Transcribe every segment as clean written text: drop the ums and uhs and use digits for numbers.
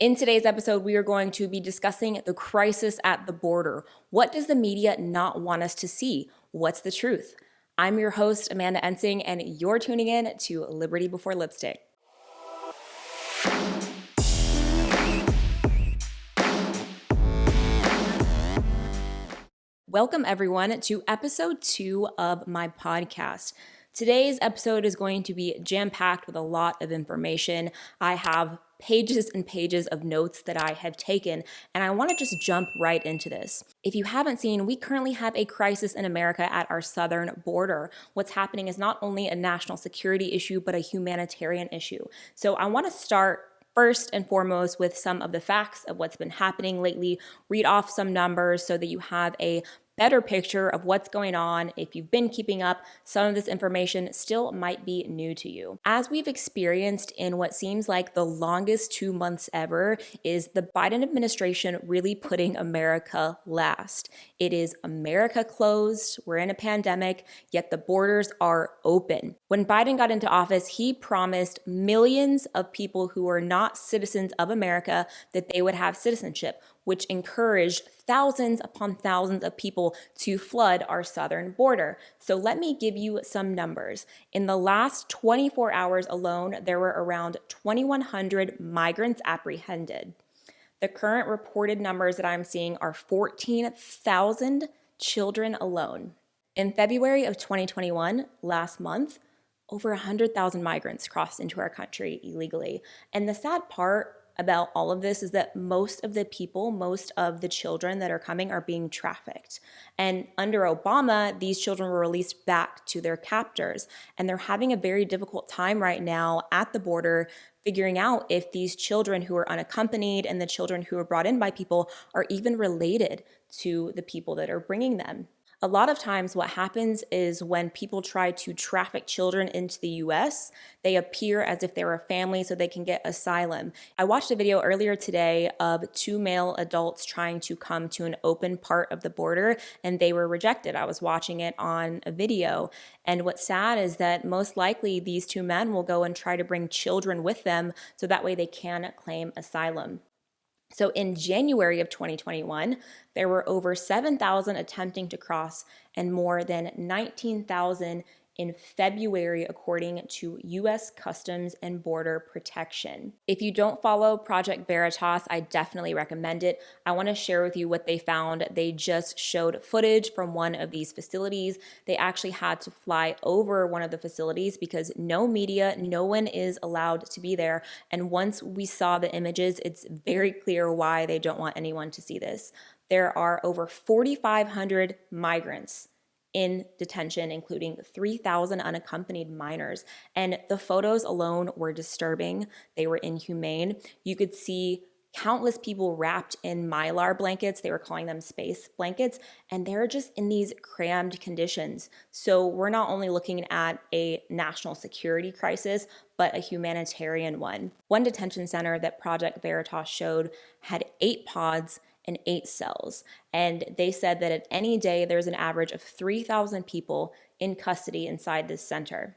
In today's episode, we are going to be discussing the crisis at the border. What does the media not want us to see? What's the truth? I'm your host, Amanda Ensing, and you're tuning in to Liberty Before Lipstick. Welcome, everyone, to episode 2 of my podcast. Today's episode is going to be jam-packed with a lot of information. I have pages and pages of notes that I have taken, and I want to just jump right into this. If you haven't seen, we currently have a crisis in America at our southern border. What's happening is not only a national security issue, but a humanitarian issue. So I want to start first and foremost with some of the facts of what's been happening lately, read off some numbers so that you have a better picture of what's going on. If you've been keeping up, some of this information still might be new to you. As we've experienced in what seems like the longest 2 months ever, is the Biden administration really putting America last. It is America closed, we're in a pandemic, yet the borders are open. When Biden got into office, he promised millions of people who are not citizens of America that they would have citizenship, which encouraged thousands upon thousands of people to flood our southern border. So let me give you some numbers. In the last 24 hours alone, there were around 2,100 migrants apprehended. The current reported numbers that I'm seeing are 14,000 children alone. In February of 2021, last month, over 100,000 migrants crossed into our country illegally. And the sad part about all of this is that most of the people, most of the children that are coming are being trafficked. And under Obama, these children were released back to their captors. And they're having a very difficult time right now at the border figuring out if these children who are unaccompanied and the children who are brought in by people are even related to the people that are bringing them. A lot of times what happens is when people try to traffic children into the US, they appear as if they're a family so they can get asylum. I watched a video earlier today of 2 male adults trying to come to an open part of the border and they were rejected. I was watching it on a video. And what's sad is that most likely these 2 men will go and try to bring children with them so that way they can claim asylum. So in January of 2021, there were over 7,000 attempting to cross and more than 19,000 in February, according to U.S. Customs and Border Protection. If you don't follow Project Veritas, I definitely recommend it. I want to share with you what they found. They just showed footage from one of these facilities. They actually had to fly over one of the facilities because no media, no one is allowed to be there. And once we saw the images, it's very clear why they don't want anyone to see this. There are over 4,500 migrants in detention, including 3,000 unaccompanied minors. And the photos alone were disturbing. They were inhumane. You could see countless people wrapped in Mylar blankets. They were calling them space blankets, and they're just in these crammed conditions. So we're not only looking at a national security crisis, but a humanitarian one. One detention center that Project Veritas showed had 8 pods and 8 cells. And they said that at any day, there's an average of 3,000 people in custody inside this center.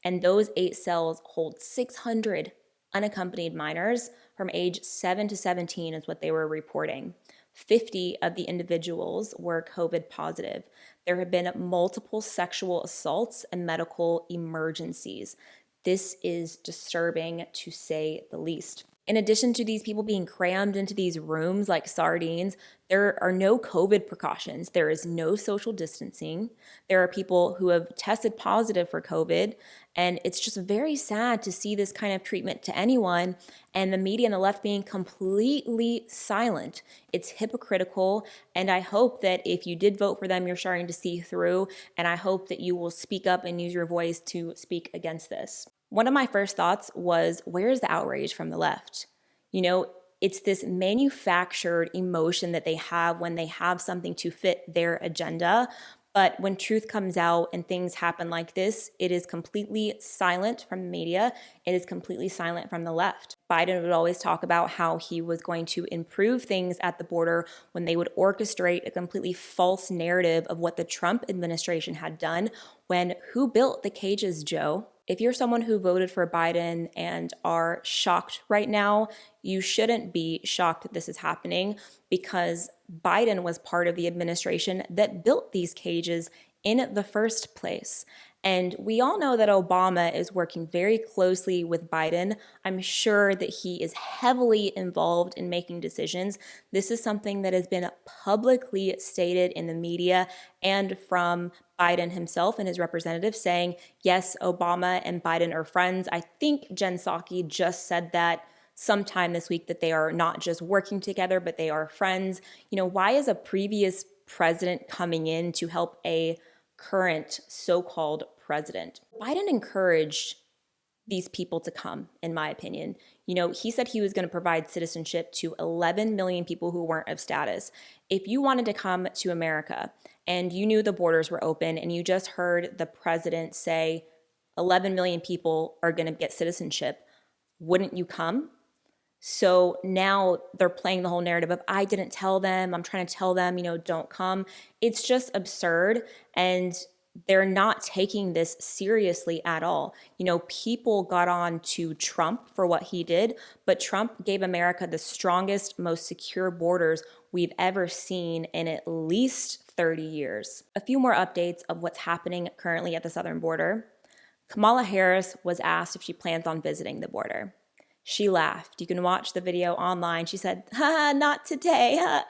And those 8 cells hold 600 unaccompanied minors from age 7 to 17 is what they were reporting. 50 of the individuals were COVID positive. There have been multiple sexual assaults and medical emergencies. This is disturbing, to say the least. In addition to these people being crammed into these rooms like sardines, there are no COVID precautions. There is no social distancing. There are people who have tested positive for COVID, and it's just very sad to see this kind of treatment to anyone, and the media and the left being completely silent. It's hypocritical, and I hope that if you did vote for them, you're starting to see through, and I hope that you will speak up and use your voice to speak against this. One of my first thoughts was, where's the outrage from the left? You know, it's this manufactured emotion that they have when they have something to fit their agenda. But when truth comes out and things happen like this, it is completely silent from the media. It is completely silent from the left. Biden would always talk about how he was going to improve things at the border when they would orchestrate a completely false narrative of what the Trump administration had done when who built the cages, Joe? If you're someone who voted for Biden and are shocked right now, you shouldn't be shocked that this is happening because Biden was part of the administration that built these cages in the first place. And we all know that Obama is working very closely with Biden. I'm sure that he is heavily involved in making decisions. This is something that has been publicly stated in the media and from Biden himself and his representatives saying, yes, Obama and Biden are friends. I think Jen Psaki just said that sometime this week, that they are not just working together, but they are friends. Why is a previous president coming in to help a current so-called president? Biden encouraged these people to come, in my opinion. He said he was going to provide citizenship to 11 million people who weren't of status. If you wanted to come to America and you knew the borders were open and you just heard the president say 11 million people are going to get citizenship, wouldn't you come? So now they're playing the whole narrative of, I didn't tell them, I'm trying to tell them, don't come. It's just absurd. And they're not taking this seriously at all. People got on to Trump for what he did, but Trump gave America the strongest, most secure borders we've ever seen in at least 30 years. A few more updates of what's happening currently at the southern border. Kamala Harris was asked if she plans on visiting the border. She laughed. You can watch the video online. She said, not today.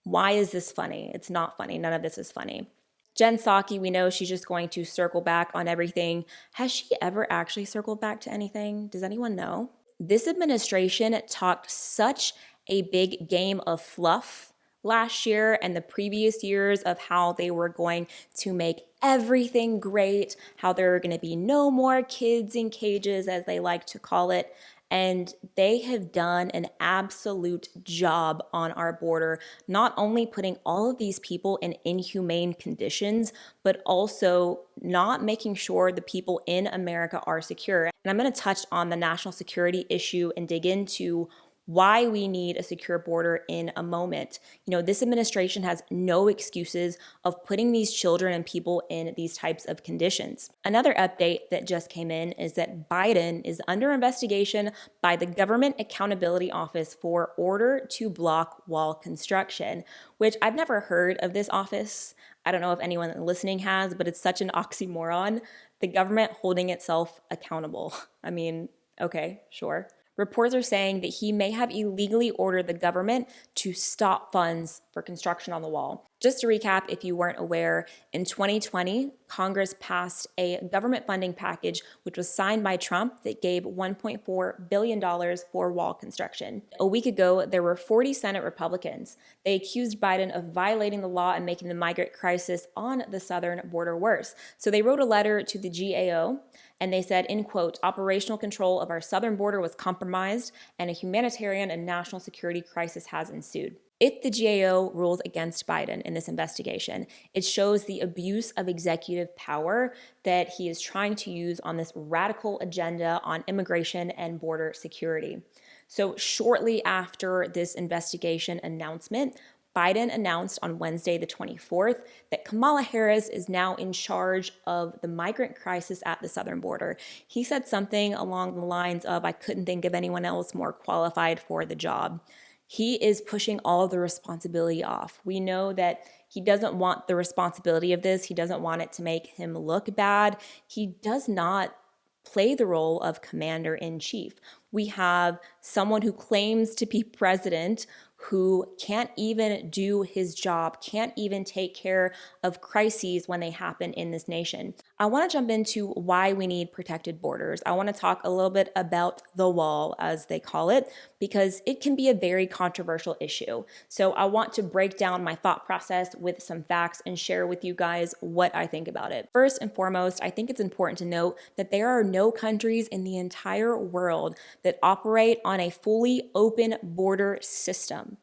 Why is this funny? It's not funny. None of this is funny. Jen Psaki, we know she's just going to circle back on everything. Has she ever actually circled back to anything? Does anyone know? This administration talked such a big game of fluff last year and the previous years of how they were going to make everything great, how there are going to be no more kids in cages, as they like to call it. And they have done an absolute job on our border, not only putting all of these people in inhumane conditions, but also not making sure the people in America are secure. And I'm going to touch on the national security issue and dig into why we need a secure border in a moment. This administration has no excuses of putting these children and people in these types of conditions. Another update that just came in is that Biden is under investigation by the Government Accountability Office for order to block wall construction, which I've never heard of this office. I don't know if anyone listening has, but it's such an oxymoron. The government holding itself accountable. I mean, okay, sure. Reports are saying that he may have illegally ordered the government to stop funds for construction on the wall. Just to recap, if you weren't aware, in 2020, Congress passed a government funding package which was signed by Trump that gave $1.4 billion for wall construction. A week ago, there were 40 Senate Republicans. They accused Biden of violating the law and making the migrant crisis on the southern border worse. So they wrote a letter to the GAO and they said, in quote, operational control of our southern border was compromised and a humanitarian and national security crisis has ensued. If the GAO rules against Biden in this investigation, it shows the abuse of executive power that he is trying to use on this radical agenda on immigration and border security. So shortly after this investigation announcement, Biden announced on Wednesday, the 24th, that Kamala Harris is now in charge of the migrant crisis at the southern border. He said something along the lines of, I couldn't think of anyone else more qualified for the job. He is pushing all of the responsibility off. We know that he doesn't want the responsibility of this. He doesn't want it to make him look bad. He does not play the role of commander-in-chief. We have someone who claims to be president who can't even do his job, can't even take care of crises when they happen in this nation. I want to jump into why we need protected borders. I want to talk a little bit about the wall, as they call it, because it can be a very controversial issue. So I want to break down my thought process with some facts and share with you guys what I think about it. First and foremost, I think it's important to note that there are no countries in the entire world that operate on a fully open border system.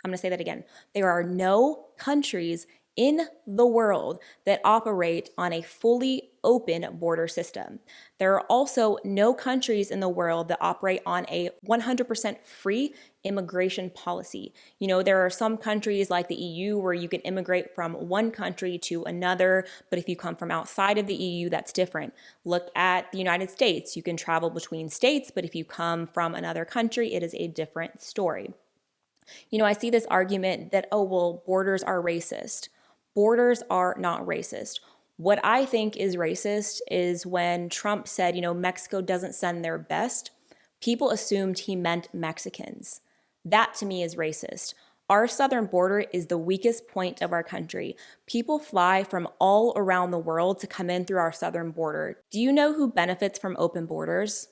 I'm going to say that again. There are no countries in the world that operate on a fully open border system. There are also no countries in the world that operate on a 100% free immigration policy. There are some countries like the EU where you can immigrate from one country to another, but if you come from outside of the EU, that's different. Look at the United States. You can travel between states, but if you come from another country, it is a different story. I see this argument that, oh, well, borders are racist. Borders are not racist. What I think is racist is when Trump said, Mexico doesn't send their best, people assumed he meant Mexicans. That to me is racist. Our southern border is the weakest point of our country. People fly from all around the world to come in through our southern border. Do you know who benefits from open borders?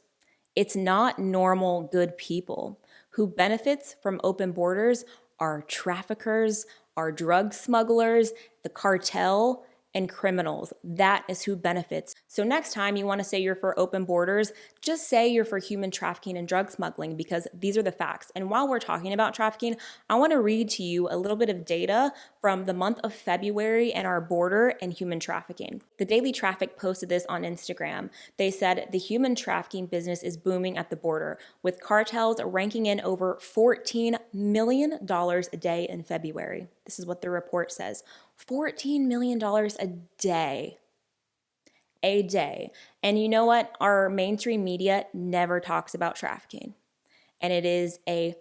It's not normal, good people. Who benefits from open borders are traffickers, are drug smugglers, the cartel, and criminals. That is who benefits. So next time you want to say you're for open borders, just say you're for human trafficking and drug smuggling, because these are the facts. And while we're talking about trafficking, I want to read to you a little bit of data from the month of February and our border and human trafficking. The Daily Traffic posted this on Instagram. They said the human trafficking business is booming at the border, with cartels ranking in over $14 million a day in February. This is what the report says. $14 million a day. A day. And you know what? Our mainstream media never talks about trafficking. And it is a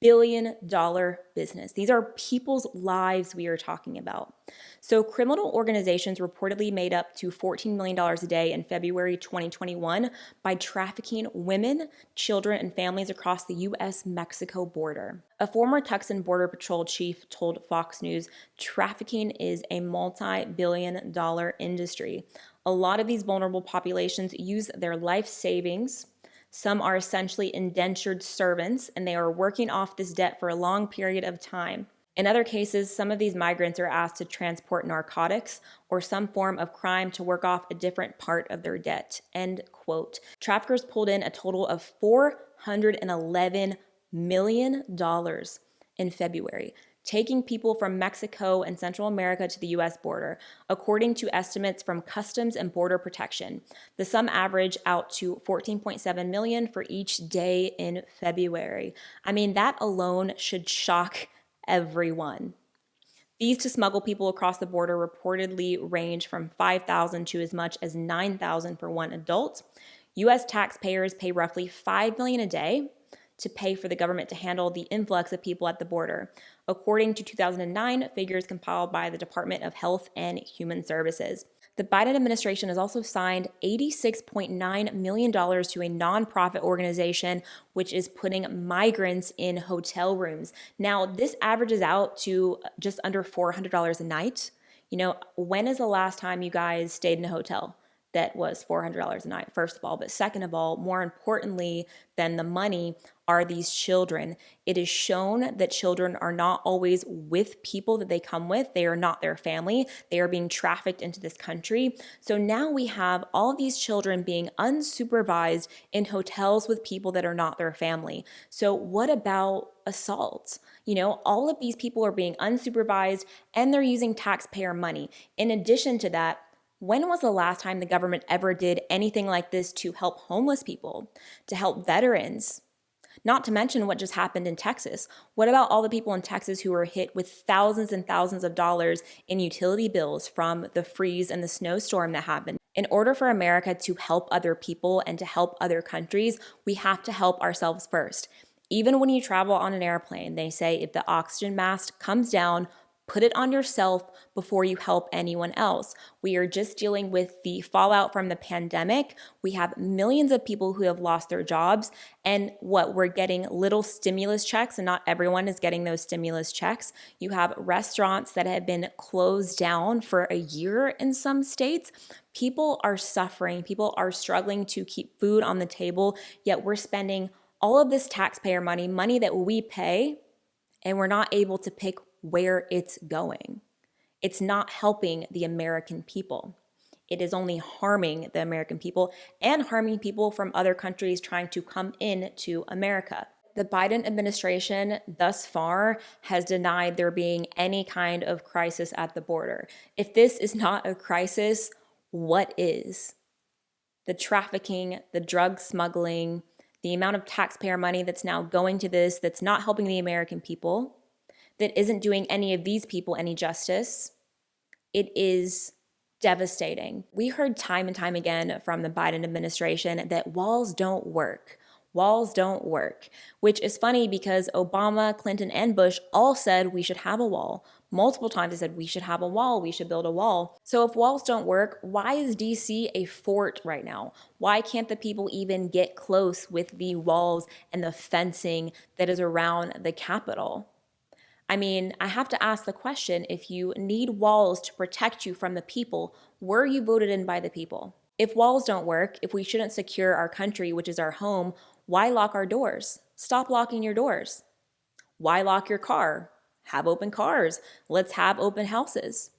billion-dollar business. These are people's lives we are talking about. So criminal organizations reportedly made up to $14 million a day in February 2021 by trafficking women, children, and families across the U.S.-Mexico border. A former Texan Border Patrol chief told Fox News, trafficking is a multi-billion-dollar industry. A lot of these vulnerable populations use their life savings. Some are essentially indentured servants, and they are working off this debt for a long period of time. In other cases, some of these migrants are asked to transport narcotics or some form of crime to work off a different part of their debt. End quote. Traffickers pulled in a total of $411 million in February, taking people from Mexico and Central America to the U.S. border, according to estimates from Customs and Border Protection. The sum averaged out to $14.7 million for each day in February. I mean, that alone should shock everyone. Fees to smuggle people across the border reportedly range from $5,000 to as much as $9,000 for one adult. U.S. taxpayers pay roughly $5 million a day to pay for the government to handle the influx of people at the border, according to 2009 figures compiled by the Department of Health and Human Services. The Biden administration has also signed $86.9 million to a nonprofit organization which is putting migrants in hotel rooms. Now, this averages out to just under $400 a night. When is the last time you guys stayed in a hotel that was $400 a night, first of all? But second of all, more importantly than the money, are these children. It is shown that children are not always with people that they come with. They are not their family. They are being trafficked into this country. So now we have all of these children being unsupervised in hotels with people that are not their family. So what about assaults? All of these people are being unsupervised and they're using taxpayer money. In addition to that, when was the last time the government ever did anything like this to help homeless people, to help veterans? Not to mention what just happened in Texas. What about all the people in Texas who were hit with thousands and thousands of dollars in utility bills from the freeze and the snowstorm that happened? In order for America to help other people and to help other countries, we have to help ourselves first. Even when you travel on an airplane, they say if the oxygen mask comes down, put it on yourself before you help anyone else. We are just dealing with the fallout from the pandemic. We have millions of people who have lost their jobs, and we're getting little stimulus checks, and not everyone is getting those stimulus checks. You have restaurants that have been closed down for a year in some states. People are suffering. People are struggling to keep food on the table, yet we're spending all of this taxpayer money that we pay, and we're not able to pick where it's going. It's not helping the American people. It is only harming the American people and harming people from other countries trying to come into America. The Biden administration thus far has denied there being any kind of crisis at the border. If this is not a crisis, what is. The trafficking, the drug smuggling, the amount of taxpayer money that's now going to this, that's not helping the American people, that isn't doing any of these people any justice. It is devastating. We heard time and time again from the Biden administration that walls don't work. Walls don't work, which is funny because Obama, Clinton, and Bush all said we should have a wall. Multiple times they said we should have a wall, we should build a wall. So if walls don't work, why is DC a fort right now? Why can't the people even get close with the walls and the fencing that is around the Capitol? I mean, I have to ask the question, if you need walls to protect you from the people, were you voted in by the people? If walls don't work, if we shouldn't secure our country, which is our home, why lock our doors? Stop locking your doors. Why lock your car? Have open cars. Let's have open houses.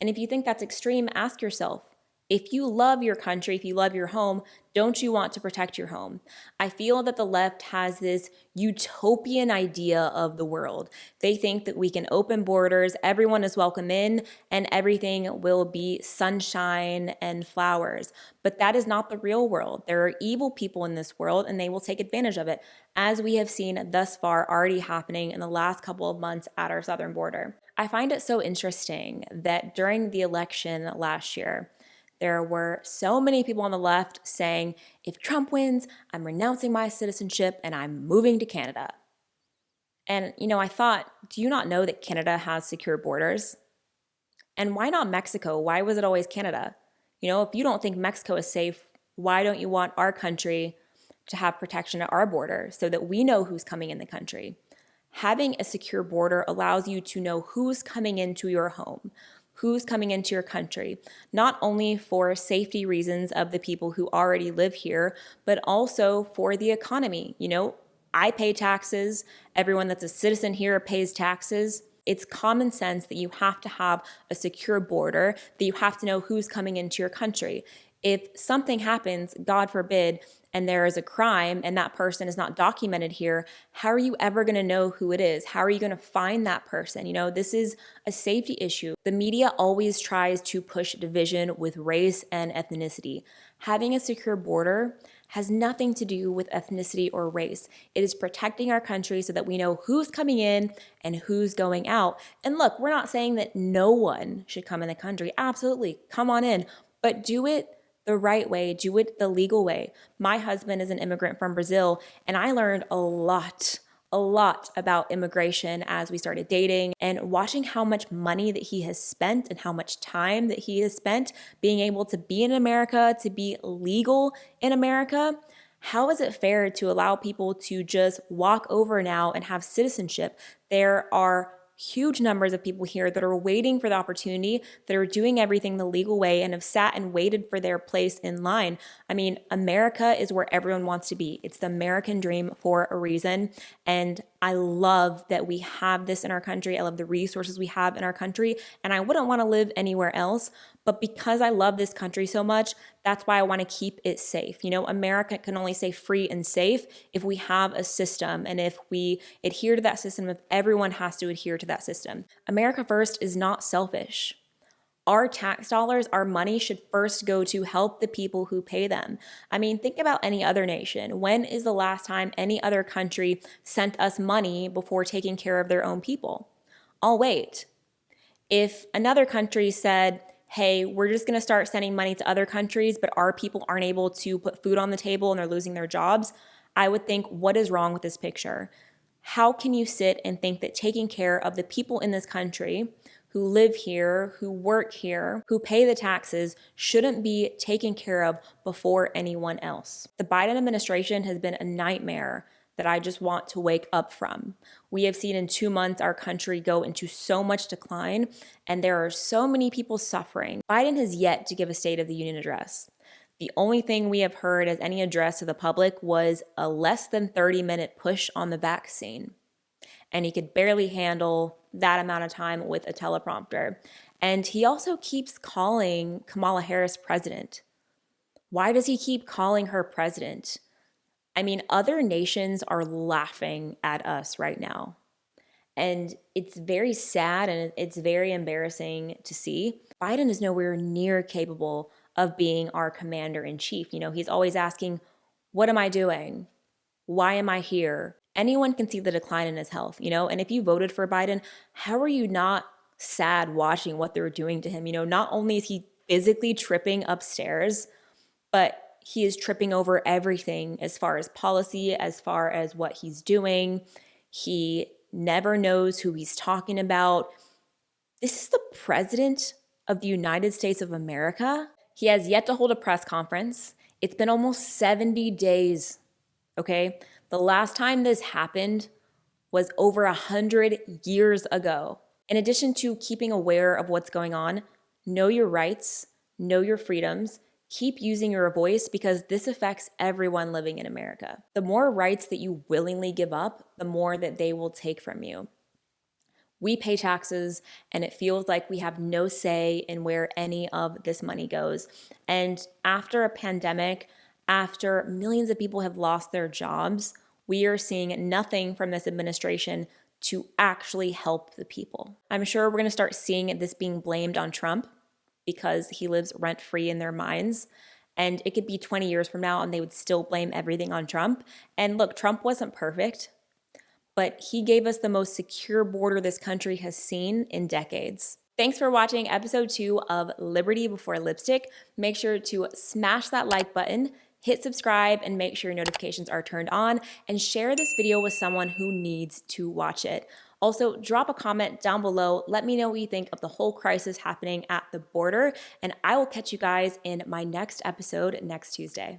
And if you think that's extreme, ask yourself, if you love your country, if you love your home, don't you want to protect your home? I feel that the left has this utopian idea of the world. They think that we can open borders, everyone is welcome in, and everything will be sunshine and flowers. But that is not the real world. There are evil people in this world, and they will take advantage of it, as we have seen thus far already happening in the last couple of months at our southern border. I find it so interesting that during the election last year, there were so many people on the left saying, if Trump wins, I'm renouncing my citizenship and I'm moving to Canada. And, I thought, do you not know that Canada has secure borders? And why not Mexico? Why was it always Canada? If you don't think Mexico is safe, why don't you want our country to have protection at our border so that we know who's coming in the country? Having a secure border allows you to know who's coming into your home, who's coming into your country, not only for safety reasons of the people who already live here, but also for the economy. I pay taxes. Everyone that's a citizen here pays taxes. It's common sense that you have to have a secure border, that you have to know who's coming into your country. If something happens, God forbid, and there is a crime and that person is not documented here, how are you ever going to know who it is? How are you going to find that person? This is a safety issue. The media always tries to push division with race and ethnicity. Having a secure border has nothing to do with ethnicity or race. It is protecting our country so that we know who's coming in and who's going out. And look, we're not saying that no one should come in the country. Absolutely, come on in, but do it the right way, do it the legal way. My husband is an immigrant from Brazil, and I learned a lot about immigration as we started dating, and watching how much money that he has spent and how much time that he has spent being able to be in America, to be legal in America. How is it fair to allow people to just walk over now and have citizenship? There are huge numbers of people here that are waiting for the opportunity, that are doing everything the legal way and have sat and waited for their place in line. I mean, America is where everyone wants to be. It's the American dream for a reason. And I love that we have this in our country. I love the resources we have in our country. And I wouldn't want to live anywhere else. But because I love this country so much, that's why I want to keep it safe. America can only stay free and safe if we have a system, and if we adhere to that system, if everyone has to adhere to that system. America First is not selfish. Our tax dollars, our money should first go to help the people who pay them. I mean, think about any other nation. When is the last time any other country sent us money before taking care of their own people? I'll wait. If another country said, hey, we're just going to start sending money to other countries, but our people aren't able to put food on the table and they're losing their jobs, I would think, what is wrong with this picture? How can you sit and think that taking care of the people in this country who live here, who work here, who pay the taxes, shouldn't be taken care of before anyone else? The Biden administration has been a nightmare that I just want to wake up from. We have seen in 2 months our country go into so much decline, and there are so many people suffering. Biden has yet to give a State of the Union address. The only thing we have heard as any address to the public was a less than 30-minute push on the vaccine. And he could barely handle that amount of time with a teleprompter. And he also keeps calling Kamala Harris president. Why does he keep calling her president? I mean, other nations are laughing at us right now. And it's very sad and it's very embarrassing to see. Biden is nowhere near capable of being our commander in chief. He's always asking, what am I doing? Why am I here? Anyone can see the decline in his health, and if you voted for Biden, how are you not sad watching what they're doing to him? Not only is he physically tripping upstairs, but he is tripping over everything as far as policy, as far as what he's doing. He never knows who he's talking about. This is the president of the United States of America. He has yet to hold a press conference. It's been almost 70 days, okay? The last time this happened was over 100 years ago. In addition to keeping aware of what's going on, know your rights, know your freedoms, keep using your voice because this affects everyone living in America. The more rights that you willingly give up, the more that they will take from you. We pay taxes, and it feels like we have no say in where any of this money goes. And after a pandemic, after millions of people have lost their jobs, we are seeing nothing from this administration to actually help the people. I'm sure we're going to start seeing this being blamed on Trump because he lives rent-free in their minds. And it could be 20 years from now and they would still blame everything on Trump. And look, Trump wasn't perfect, but he gave us the most secure border this country has seen in decades. Thanks for watching episode 2 of Liberty Before Lipstick. Make sure to smash that like button, hit subscribe, and make sure your notifications are turned on, and share this video with someone who needs to watch it. Also, drop a comment down below. Let me know what you think of the whole crisis happening at the border, and I will catch you guys in my next episode next Tuesday.